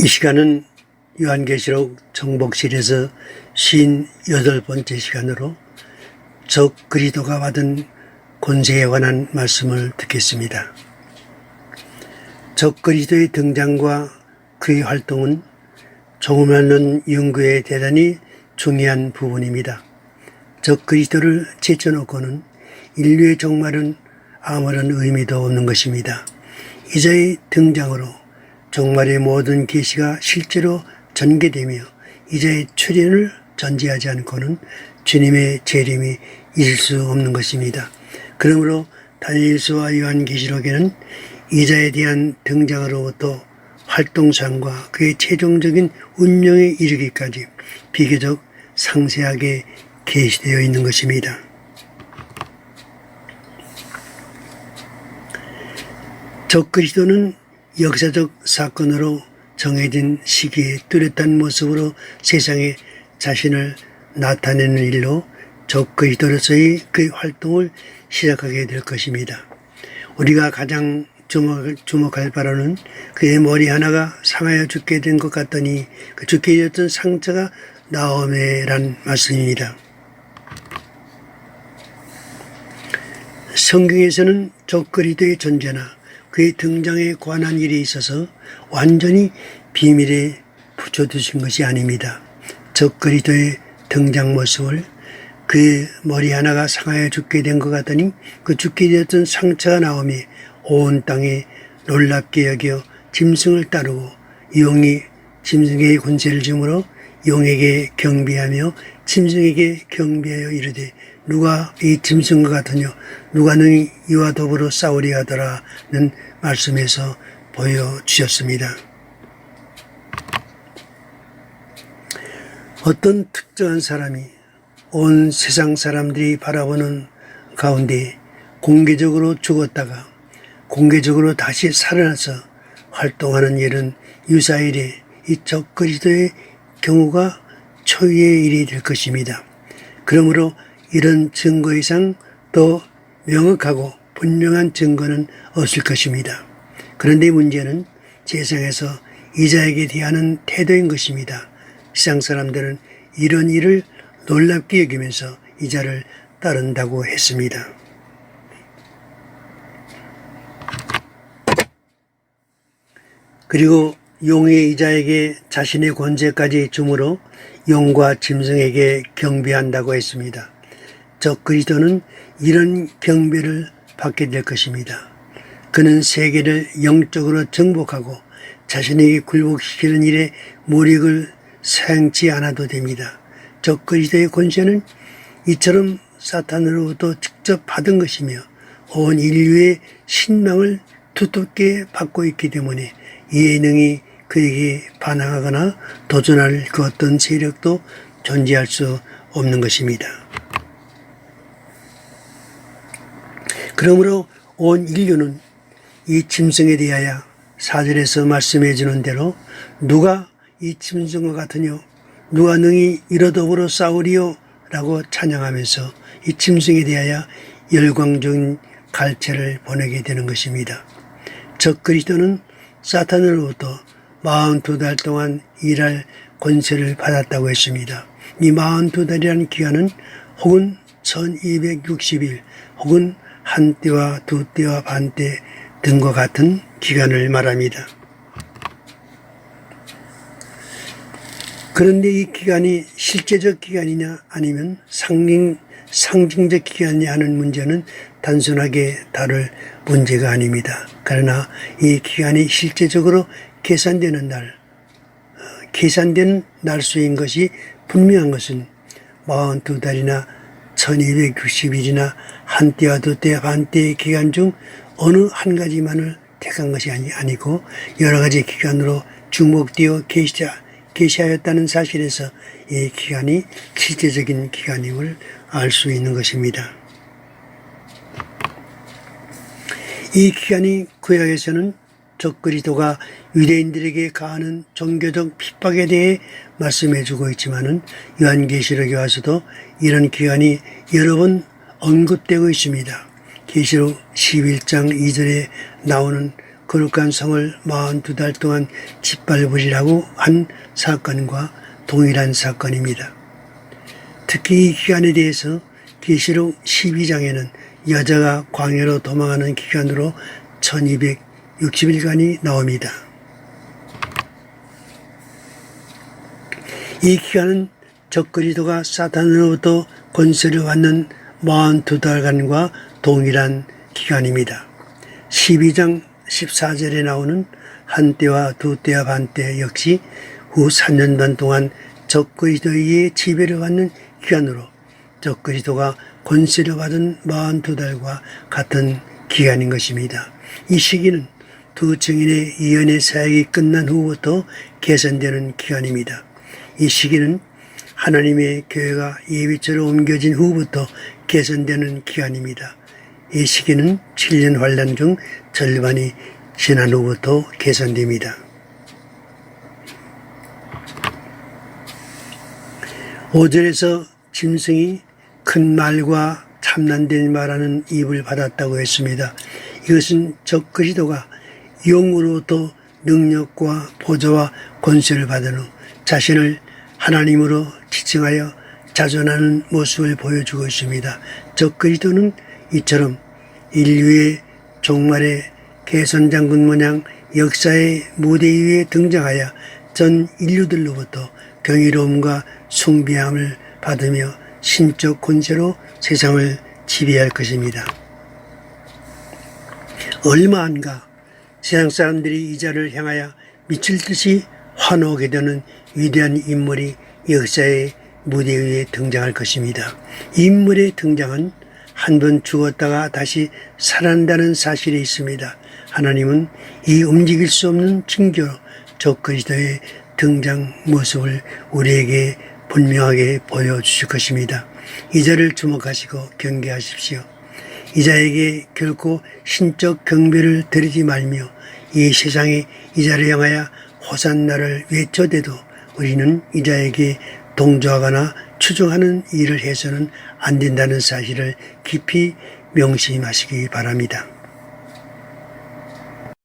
이 시간은 요한계시록 정복실에서 58번째 시간으로 적 그리스도가 받은 권세에 관한 말씀을 듣겠습니다. 적 그리스도의 등장과 그의 활동은 종말론 연구에 대단히 중요한 부분입니다. 적 그리스도를 제쳐놓고는 인류의 종말은 아무런 의미도 없는 것입니다. 이자의 등장으로 종말의 모든 계시가 실제로 전개되며 이자의 출현을 전제하지 않고는 주님의 재림이 있을 수 없는 것입니다. 그러므로 다니엘서와 요한계시록에는 이자에 대한 등장으로부터 활동상과 그의 최종적인 운명에 이르기까지 비교적 상세하게 계시되어 있는 것입니다. 적 그리스도는 역사적 사건으로 정해진 시기에 뚜렷한 모습으로 세상에 자신을 나타내는 일로 적 그리스도로서의 그의 활동을 시작하게 될 것입니다. 우리가 가장 주목할 바로는 그의 머리 하나가 상하여 죽게 된 것 같더니 그 죽게 되었던 상처가 나오매란 말씀입니다. 성경에서는 적 그리스도의 존재나 그의 등장에 관한 일이 있어서 완전히 비밀에 붙여두신 것이 아닙니다. 적 그리스도의 등장 모습을 그의 머리 하나가 상하여 죽게 된 것 같더니 그 죽게 되었던 상처가 나오며 온 땅에 놀랍게 여겨 짐승을 따르고 용이 짐승에게 권세를 주므로 용에게 경배하며 짐승에게 경배하여 이르되 누가 이 짐승과 같으뇨 누가 능히 이와 더불어 싸우리 하더라는 말씀에서 보여주셨습니다. 어떤 특정한 사람이 온 세상 사람들이 바라보는 가운데 공개적으로 죽었다가 공개적으로 다시 살아나서 활동하는 일은 유사일에 이 적 그리스도의 경우가 초유의 일이 될 것입니다. 그러므로 이런 증거 이상 더 명확하고 분명한 증거는 없을 것입니다. 그런데 문제는 세상에서 이자에게 대하는 태도인 것입니다. 세상 사람들은 이런 일을 놀랍게 여기면서 이자를 따른다고 했습니다. 그리고 용의 이자에게 자신의 권세까지 주므로 용과 짐승에게 경배한다고 했습니다. 적 그리스도는 이런 경배를 받게 될 것입니다. 그는 세계를 영적으로 정복하고 자신에게 굴복시키는 일에 몰입을 사용치 않아도 됩니다. 적 그리스도의 권세는 이처럼 사탄으로부터 직접 받은 것이며 온 인류의 신망을 두텁게 받고 있기 때문에 이에 능히 그에게 반항하거나 도전할 그 어떤 세력도 존재할 수 없는 것입니다. 그러므로 온 인류는 이 짐승에 대하여 4절에서 말씀해 주는 대로 누가 이 짐승과 같으뇨 누가 능히 이러더불어 싸우리요 라고 찬양하면서 이 짐승에 대하여 열광적인 갈채를 보내게 되는 것입니다. 적 그리스도는 사탄으로부터 42달 동안 일할 권세를 받았다고 했습니다. 이 42달이라는 기간은 혹은 1260일 혹은 한 때와 두 때와 반 때 등과 같은 기간을 말합니다. 그런데 이 기간이 실제적 기간이냐 아니면 상징적 기간이냐 하는 문제는 단순하게 다룰 문제가 아닙니다. 그러나 이 기간이 실제적으로 계산되는 날수인 것이 분명한 것은 42달이나 1260일이나 한 때와 두 때, 반 때의 기간 중 어느 한 가지만을 택한 것이 아니고 여러 가지 기간으로 중복되어 계시하였다는 사실에서 이 기간이 실제적인 기간임을 알 수 있는 것입니다. 이 기간이 구약에서는 적 그리스도가 유대인들에게 가하는 종교적 핍박에 대해 말씀해 주고 있지만은 요한계시록에 와서도 이런 기간이 여러 번 언급되고 있습니다. 계시록 11장 2절에 나오는 거룩한 성을 42달 동안 짓밟으리라고 한 사건과 동일한 사건입니다. 특히 이 기간에 대해서 계시록 12장에는 여자가 광야로 도망하는 기간으로 1260일간이 나옵니다. 이 기간은 적그리스도가 사탄으로부터 권세를 받는 42달간과 동일한 기간입니다. 12장 14절에 나오는 한때와 두때와 반때 역시 후 3년 반 동안 적그리스도의 지배를 받는 기간으로 적그리스도가 권세를 받은 42달과 같은 기간인 것입니다. 이 시기는 두 증인의 예언의 사역이 끝난 후부터 개선되는 기간입니다. 이 시기는 하나님의 교회가 예비처로 옮겨진 후부터 개선되는 기간입니다. 이 시기는 7년 환란 중 절반이 지난 후부터 개선됩니다. 5절에서 짐승이 큰 말과 참난된 말하는 입을 받았다고 했습니다. 이것은 적그리스도가 영으로부터 능력과 보좌와 권세를 받은 후 자신을 하나님으로 지칭하여 자존하는 모습을 보여주고 있습니다. 적그리스도는 이처럼 인류의 종말의 개선장군 모양 역사의 무대 위에 등장하여 전 인류들로부터 경이로움과 숭배함을 받으며 신적 권세로 세상을 지배할 것입니다. 얼마 안가 세상 사람들이 이 자를 향하여 미칠 듯이 환호하게 되는 위대한 인물이 역사의 무대 위에 등장할 것입니다. 이 인물의 등장은 한 번 죽었다가 다시 살아난다는 사실이 있습니다. 하나님은 이 움직일 수 없는 징조로 적그리스도의 등장 모습을 우리에게 분명하게 보여주실 것입니다. 이 자를 주목하시고 경계하십시오. 이 자에게 결코 신적 경배를 드리지 말며 이 세상에 이 자를 향하여 호산나를 외쳐대도 우리는 이 자에게 동조하거나 추종하는 일을 해서는 안 된다는 사실을 깊이 명심하시기 바랍니다.